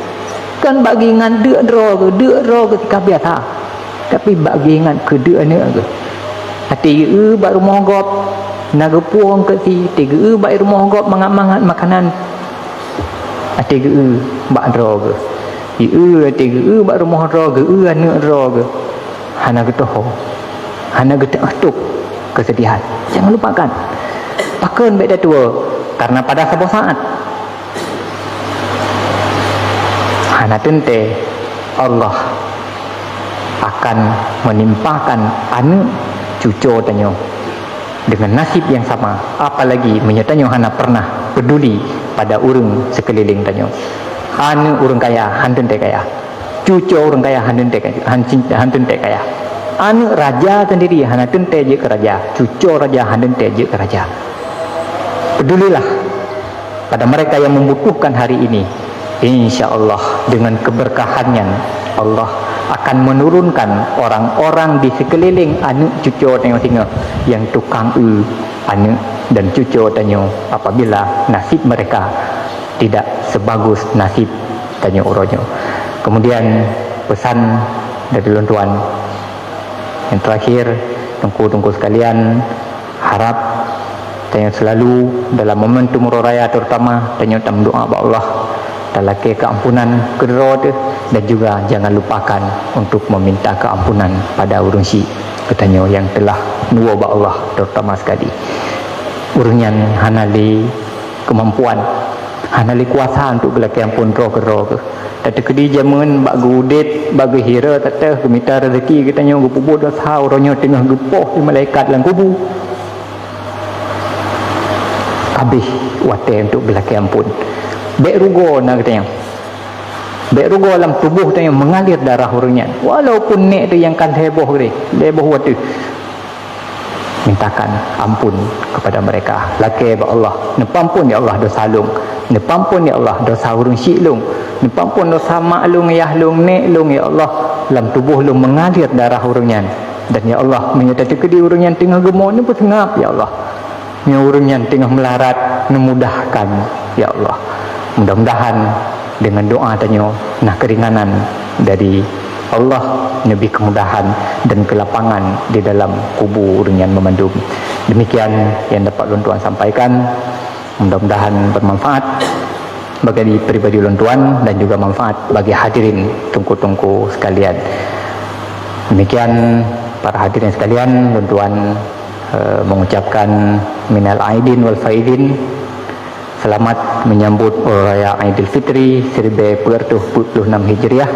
Kan bagi ngan dek ro ketika biasa. Tapi bagi ingat kedua ni ke hati bak rumah gop naga puang ke si tiga bak rumah gop mangat-mangat makanan hati bak ro ke tiga bak rumah ro ke anak ro ke hana getoh hana getah atuk kesedihan. Jangan lupakan pakon beda tua, karena pada sebuah saat hana tente Allah akan menimpakan anak cucu tanya dengan nasib yang sama, apalagi menyatanya hana pernah peduli pada urang sekeliling tanya. Anak urang kaya hantun te kaya, cucu urang kaya hantun te kaya. Anak raja sendiri hana tente je ke raja, cucu raja hantun te je ke raja. Pedulilah pada mereka yang membutuhkan hari ini. InsyaAllah dengan keberkahannya Allah akan menurunkan orang-orang di sekeliling anak cucu tengok-tengok yang tukang anak dan cucu tengok, apabila nasib mereka tidak sebagus nasib tanya uronyo. Kemudian pesan dari tuan yang terakhir, tungku-tungku sekalian, harap tanya selalu dalam momentum raya terutama tanya tam doa ba Allah talake keampunan kedua dan juga jangan lupakan untuk meminta keampunan pada urang si katanya yang telah nuwa ba Allah terutama sekali urunyan hanali kemampuan hanali kuasa untuk belaki ampun roh ke tadi kedi jaman bak gudet bak hira tata kemita rezeki katanya gupubu dosa uronyo tengah gepoh di malaikat lang kubu habis wate untuk belaki ampun bek rugo nak katanya bek rugo dalam tubuh tanya mengalir darah urunyan walaupun nek tu yang kan heboh ni heboh wate mintakan ampun kepada mereka laki ba Allah nepampun ya Allah dosa lung nepampun ya Allah dosa urung syik lung nepampun dosa mak lung ayah lung nek lung ya Allah dalam tubuh lung mengalir darah urunyan dan ya Allah menyatakan ke di urunyan tengah gemuk ni pun sengap ya Allah yang urunyan tengah melarat memudahkan ya Allah mudah-mudahan dengan doa tanya nah keringanan dari Allah lebih kemudahan dan kelapangan di dalam kubu urunyan memandum. Demikian yang dapat tuan sampaikan, mudah-mudahan bermanfaat bagi pribadi tuan dan juga manfaat bagi hadirin tungku-tungku sekalian. Demikian para hadirin sekalian, tuan mengucapkan minal aidin wal faidin, selamat menyambut raya Aidil Fitri 1446 Hijriah.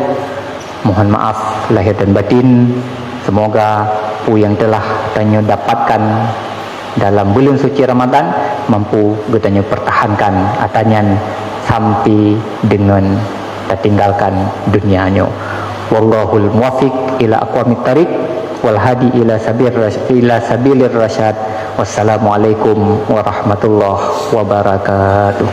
Mohon maaf lahir dan batin. Semoga pu yang telah tanya dapatkan dalam bulan suci Ramadan mampu getanya pertahankan atanyan sampai dengan tertinggalkan dunianya. Wallahul muwaffiq ila aqwamit thariq wal hadi ila sabilir rasyad. Wassalamualaikum warahmatullahi wabarakatuh.